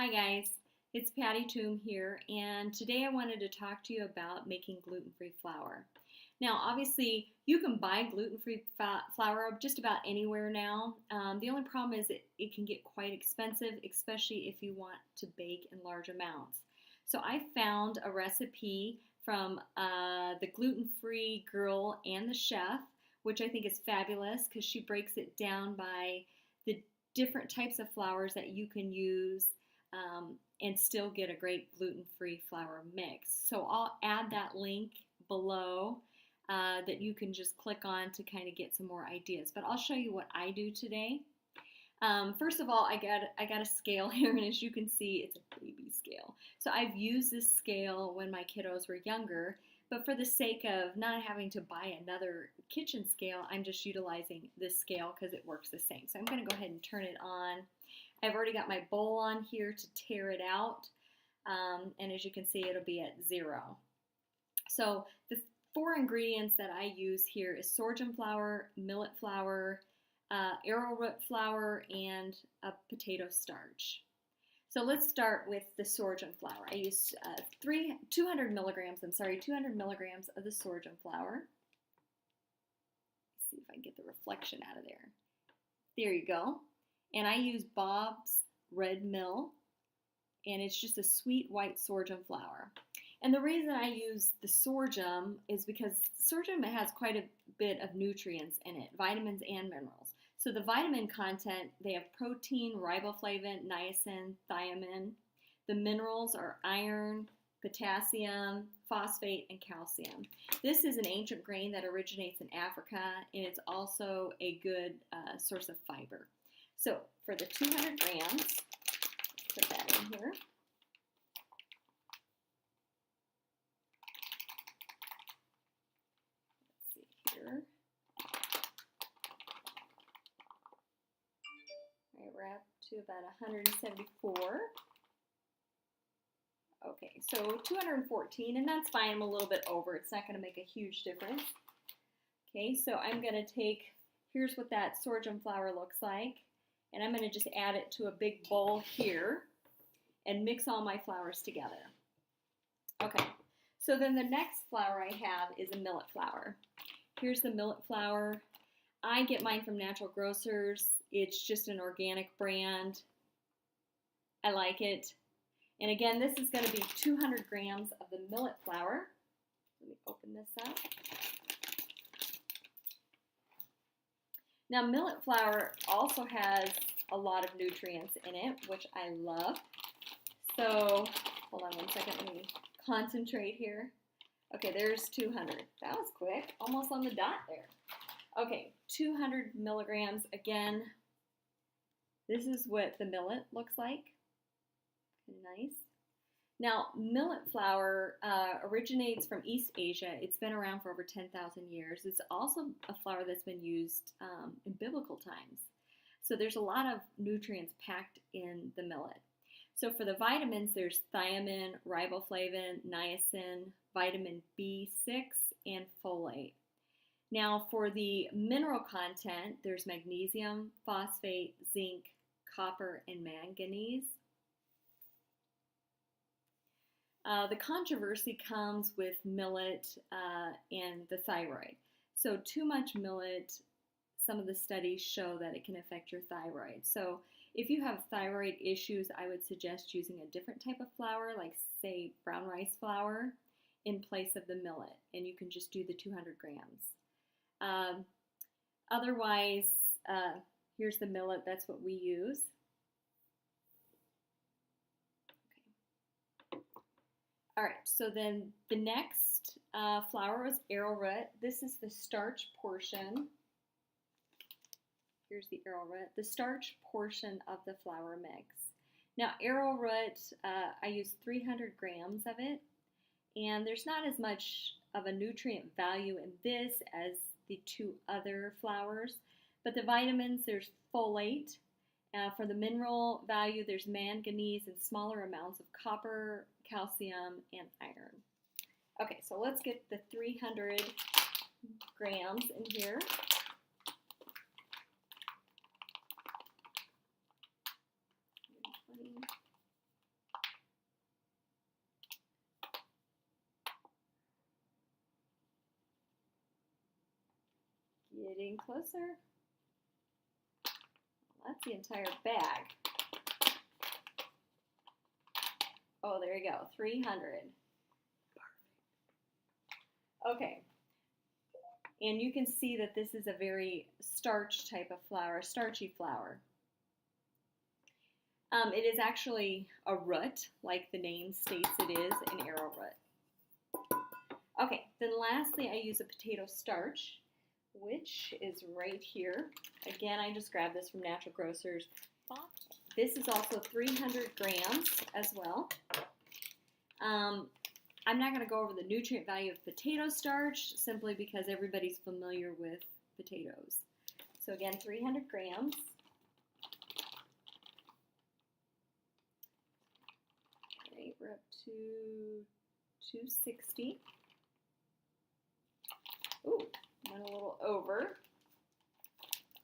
Hi guys, it's Patti here, and today I wanted to talk to you about making gluten-free flour. Now, obviously, you can buy gluten-free flour just about anywhere now. The only problem is it can get quite expensive, especially if you want to bake in large amounts. So I found a recipe from the gluten-free girl and the chef, which I think is fabulous because she breaks it down by the different types of flours that you can use and still get a great gluten-free flour mix. So I'll add that link below that you can just click on to kind of get some more ideas. But I'll show you what I do today. First of all, I got a scale here, and as you can see, it's a baby scale. So I've used this scale when my kiddos were younger, but for the sake of not having to buy another kitchen scale, I'm just utilizing this scale because it works the same. So I'm going to go ahead and turn it on. I've already got my bowl on here to tare it out, and as you can see, it'll be at 0. So the 4 ingredients that I use here is sorghum flour, millet flour, arrowroot flour, and a potato starch. So let's start with the sorghum flour. I used 200 milligrams of the sorghum flour. Let's see if I can get the reflection out of there. There you go. And I use Bob's Red Mill, and it's just a sweet white sorghum flour. And the reason I use the sorghum is because sorghum has quite a bit of nutrients in it, vitamins and minerals. So the vitamin content, they have protein, riboflavin, niacin, thiamine. The minerals are iron, potassium, phosphate, and calcium. This is an ancient grain that originates in Africa, and it's also a good source of fiber. So for the 200 grams, put that in here. Let's see here. All right, we're up to about 174. Okay, so 214, and that's fine. I'm a little bit over. It's not going to make a huge difference. Okay, so I'm going to take, here's what that sorghum flour looks like. And I'm going to just add it to a big bowl here and mix all my flours together. Okay, so then the next flour I have is a millet flour. Here's the millet flour. I get mine from Natural Grocers. It's just an organic brand. I like it. And again, this is going to be 200 grams of the millet flour. Let me open this up. Now, millet flour also has a lot of nutrients in it, which I love. So, hold on one second, let me concentrate here. Okay, there's 200. That was quick, almost on the dot there. Okay, 200 milligrams. Again, this is what the millet looks like. Nice. Now, millet flour originates from East Asia. It's been around for over 10,000 years. It's also a flour that's been used in biblical times. So there's a lot of nutrients packed in the millet. So for the vitamins, there's thiamine, riboflavin, niacin, vitamin B6, and folate. Now for the mineral content, there's magnesium, phosphate, zinc, copper, and manganese. The controversy comes with millet and the thyroid. So too much millet, some of the studies show that it can affect your thyroid. So if you have thyroid issues, I would suggest using a different type of flour, like say brown rice flour, in place of the millet. And you can just do the 200 grams. Otherwise, here's the millet. That's what we use. All right, so then the next flour is arrowroot. This is the starch portion. Here's the arrowroot, the starch portion of the flour mix. Now arrowroot, I use 300 grams of it, and there's not as much of a nutrient value in this as the 2 other flours, but the vitamins, there's folate. For the mineral value, there's manganese and smaller amounts of copper, calcium, and iron. Okay, so let's get the 300 grams in here. Getting closer. That's the entire bag. Oh, there you go, 300. Okay, and you can see that this is a very starch type of flour, starchy flour. It is actually a root, like the name states it is, an arrowroot. Okay, then lastly I use a potato starch, which is right here. Again, I just grabbed this from Natural Grocers. This is also 300 grams as well. I'm not going to go over the nutrient value of potato starch simply because everybody's familiar with potatoes. So again, 300 grams. Okay, we're up to 260. Ooh, went a little over.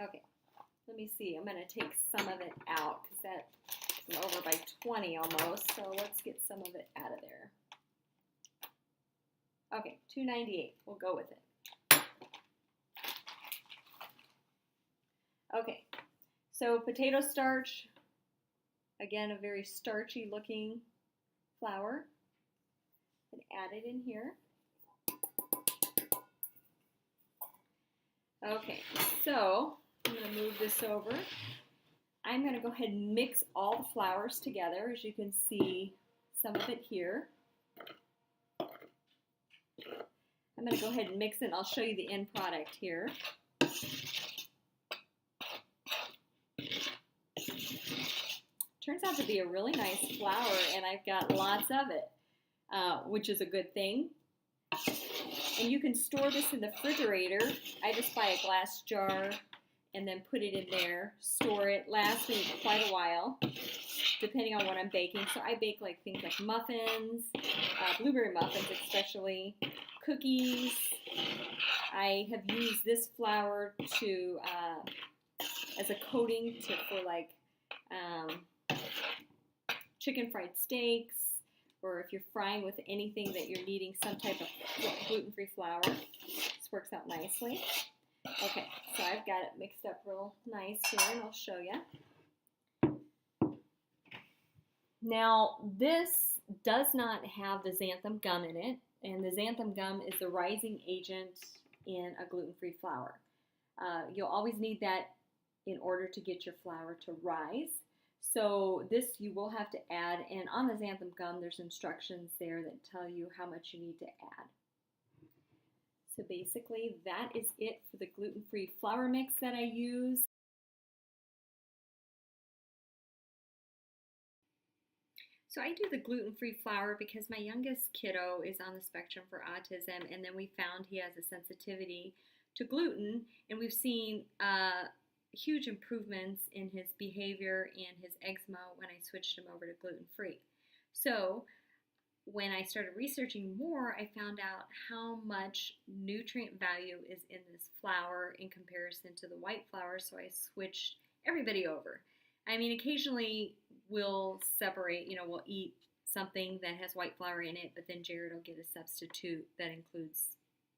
Okay, let me see. I'm going to take some of it out because that's over by 20 almost. So let's get some of it out of there. Okay, 298. We'll go with it. Okay, so potato starch, again, a very starchy looking flour. And add it in here. Okay, so I'm going to move this over. I'm going to go ahead and mix all the flours together. As you can see, some of it here. I'm going to go ahead and mix it, and I'll show you the end product here. Turns out to be a really nice flour, and I've got lots of it, which is a good thing. And you can store this in the refrigerator. I just buy a glass jar and then put it in there, store it, lasts me quite a while, depending on what I'm baking. So I bake like things like muffins, blueberry muffins especially, cookies. I have used this flour to as a coating for like chicken fried steaks, or if you're frying with anything that you're needing some type of gluten-free flour. This works out nicely. Okay, so I've got it mixed up real nice here, and I'll show you. Now, this does not have the xanthan gum in it, and the xanthan gum is the rising agent in a gluten-free flour. You'll always need that in order to get your flour to rise. So this you will have to add, and on the xanthan gum there's instructions there that tell you how much you need to add. So basically that is it for the gluten-free flour mix that I use. So I do the gluten-free flour because my youngest kiddo is on the spectrum for autism, and then we found he has a sensitivity to gluten, and we've seen huge improvements in his behavior and his eczema when I switched him over to gluten-free. So when I started researching more, I found out how much nutrient value is in this flour in comparison to the white flour, so I switched everybody over. I mean, occasionally we'll separate, we'll eat something that has white flour in it, but then Jared will get a substitute that includes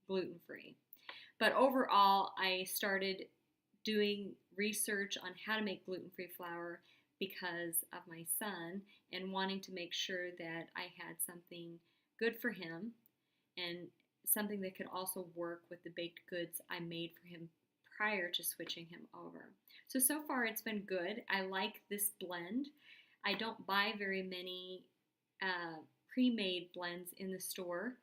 gluten-free. But overall, I started doing research on how to make gluten-free flour because of my son and wanting to make sure that I had something good for him and something that could also work with the baked goods I made for him prior to switching him over. So far it's been good. I like this blend. I don't buy very many pre-made blends in the store.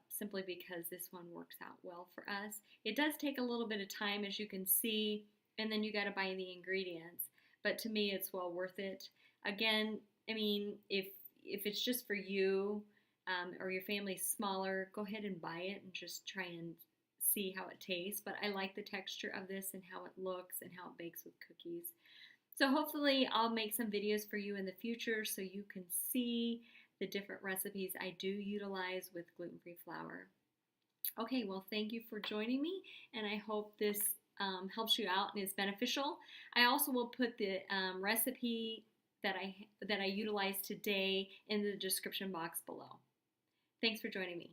Simply because this one works out well for us. It does take a little bit of time, as you can see, and then you got to buy the ingredients. But to me, it's well worth it. Again, I mean, if it's just for you or your family's smaller, go ahead and buy it and just try and see how it tastes. But I like the texture of this and how it looks and how it bakes with cookies. So hopefully I'll make some videos for you in the future so you can see the different recipes I do utilize with gluten-free flour. Okay, well, thank you for joining me, and I hope this helps you out and is beneficial. I also will put the recipe that I utilize today in the description box below. Thanks for joining me.